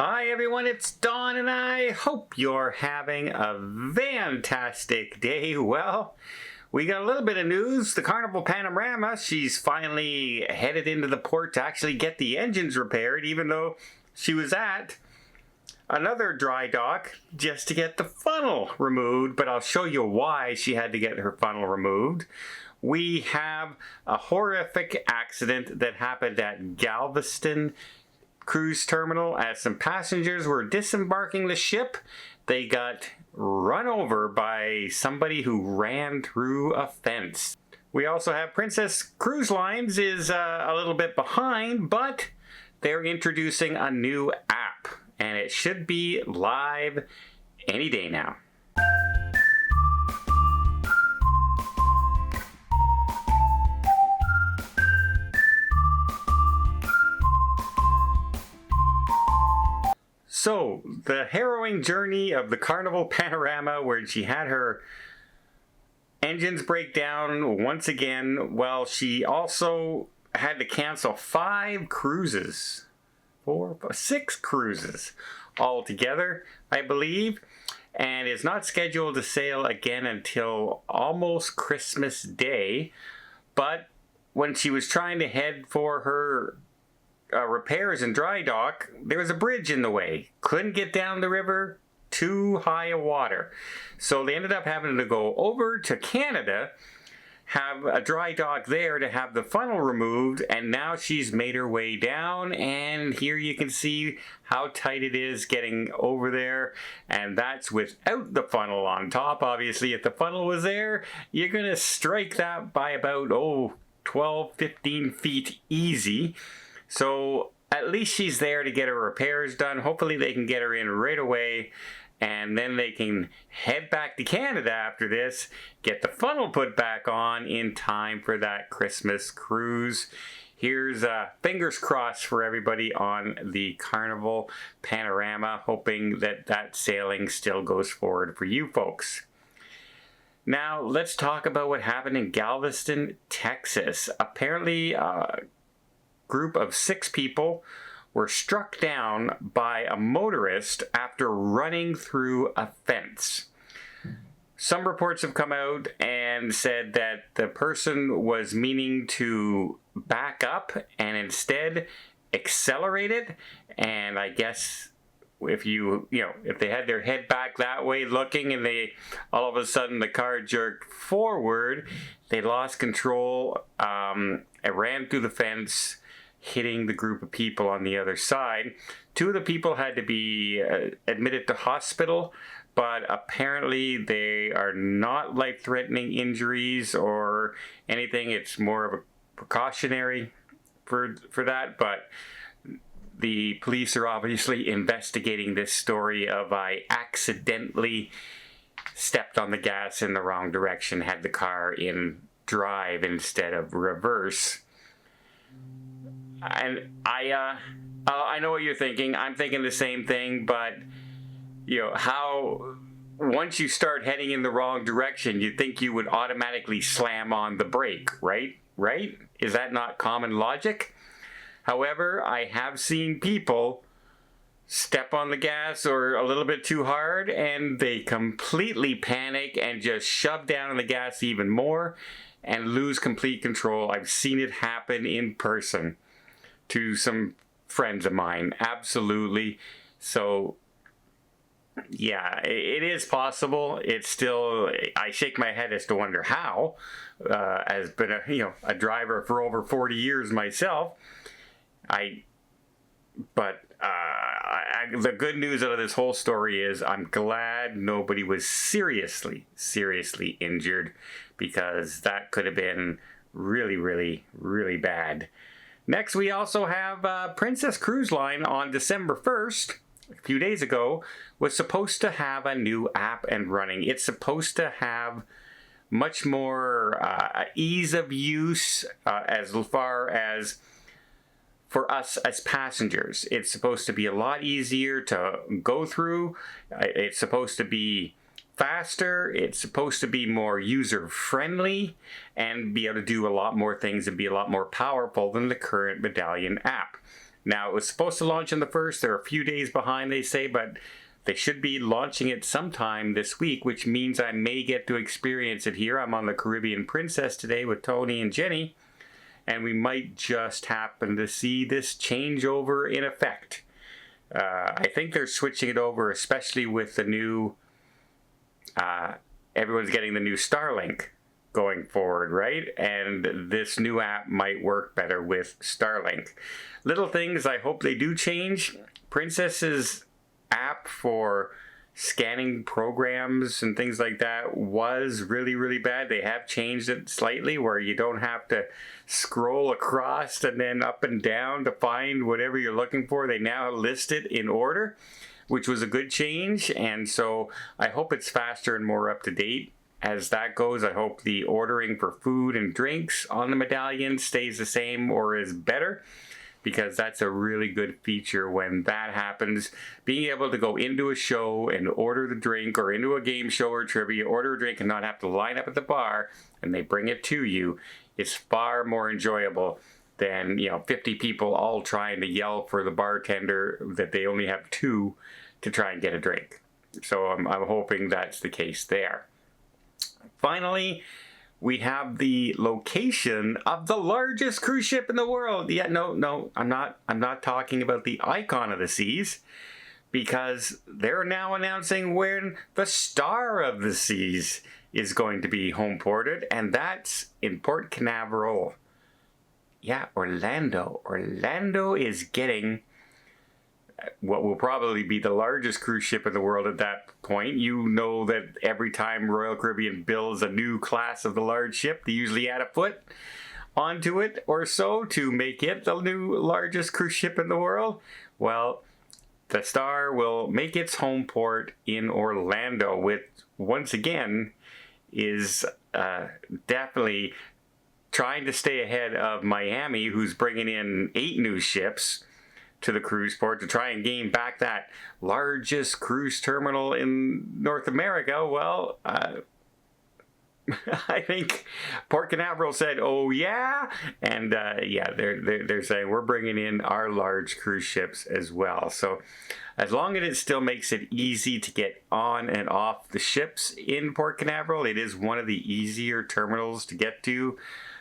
Hi everyone, it's Don and I hope you're having a fantastic day. Well, we got a little bit of news. The Carnival Panorama, she's finally headed into the port to actually get the engines repaired, even though she was at another dry dock just to get the funnel removed, but I'll show you why she had to get her funnel removed. We have a horrific accident that happened at Galveston cruise terminal as some passengers were disembarking the ship. They got run over by somebody who ran through a fence. We also have Princess Cruise Lines is a little bit behind, but they're introducing a new app and it should be live any day now. So, the harrowing journey of the Carnival Panorama, where she had her engines break down once again. Well, she also had to cancel 6 cruises altogether, I believe, and is not scheduled to sail again until almost Christmas Day. But when she was trying to head for her repairs and dry dock, there was a bridge in the way. Couldn't get down the river, too high a water. So they ended up having to go over to Canada, have a dry dock there to have the funnel removed, and now she's made her way down, and here you can see how tight it is getting over there, and that's without the funnel on top. Obviously, if the funnel was there, you're gonna strike that by about 12-15 feet easy. So at least she's there to get her repairs done. Hopefully they can get her in right away, and then they can head back to Canada after this, get the funnel put back on in time for that Christmas cruise. Here's fingers crossed for everybody on the Carnival Panorama, hoping that that sailing still goes forward for you folks. Now let's talk about what happened in Galveston, Texas. Apparently group of 6 people were struck down by a motorist after running through a fence. Some reports have come out and said that the person was meaning to back up and instead accelerated, and I guess if if they had their head back that way looking and they all of a sudden the car jerked forward, they lost control, it ran through the fence, hitting the group of people on the other side. 2 of the people had to be admitted to hospital, but apparently they are not life-threatening injuries or anything. It's more of a precautionary for that, but the police are obviously investigating this story of I accidentally stepped on the gas in the wrong direction, had the car in drive instead of reverse. And I know what you're thinking. I'm thinking the same thing, but how once you start heading in the wrong direction, you'd think you would automatically slam on the brake, right? Is that not common logic? However, I have seen people step on the gas or a little bit too hard and they completely panic and just shove down on the gas even more and lose complete control. I've seen it happen in person to some friends of mine, absolutely. So yeah, it is possible. It's still, I shake my head as to wonder how, as been a driver for over 40 years myself. The good news out of this whole story is I'm glad nobody was seriously injured, because that could have been really bad. Next, we also have Princess Cruise Line on December 1st, a few days ago, was supposed to have a new app and running. It's supposed to have much more ease of use as far as for us as passengers. It's supposed to be a lot easier to go through. It's supposed to be faster, it's supposed to be more user-friendly, and be able to do a lot more things and be a lot more powerful than the current Medallion app. Now, it was supposed to launch on the 1st. They're a few days behind, they say, but they should be launching it sometime this week, which means I may get to experience it here. I'm on the Caribbean Princess today with Tony and Jenny, and we might just happen to see this changeover in effect. I think they're switching it over, especially with the new, everyone's getting the new Starlink going forward, right? And this new app might work better with Starlink. Little things I hope they do change. Princess's app for scanning programs and things like that was really, really bad. They have changed it slightly where you don't have to scroll across and then up and down to find whatever you're looking for. They now list it in order, which was a good change. And so I hope it's faster and more up to date. As that goes, I hope the ordering for food and drinks on the medallion stays the same or is better, because that's a really good feature when that happens. Being able to go into a show and order the drink, or into a game show or trivia, order a drink and not have to line up at the bar and they bring it to you, is far more enjoyable than, 50 people all trying to yell for the bartender that they only have 2 to try and get a drink. So I'm hoping that's the case there. Finally, we have the location of the largest cruise ship in the world. Yeah, no, I'm not talking about the Icon of the Seas, because they're now announcing when the Star of the Seas is going to be home ported, and that's in Port Canaveral. Yeah, Orlando. Orlando is getting what will probably be the largest cruise ship in the world at that point. You know that every time Royal Caribbean builds a new class of the large ship, they usually add a foot onto it or so to make it the new largest cruise ship in the world. Well, the Star will make its home port in Orlando, which once again is definitely trying to stay ahead of Miami, who's bringing in 8 new ships to the cruise port to try and gain back that largest cruise terminal in North America. Well, I think Port Canaveral said, "Oh yeah," and they're saying we're bringing in our large cruise ships as well. So, as long as it still makes it easy to get on and off the ships in Port Canaveral, it is one of the easier terminals to get to.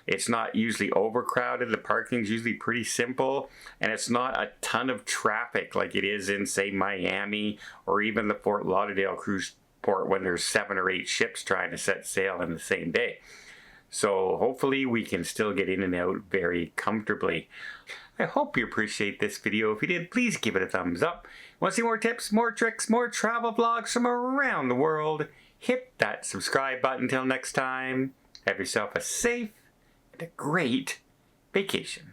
It's not usually overcrowded. The parking's usually pretty simple, and it's not a ton of traffic like it is in, say, Miami or even the Fort Lauderdale cruise port when there's 7 or 8 ships trying to set sail in the same day. So hopefully we can still get in and out very comfortably. I hope you appreciate this video. If you did, please give it a thumbs up. Want to see more tips, more tricks, more travel vlogs from around the world? Hit that subscribe button. Until next time, have yourself a safe and a great vacation.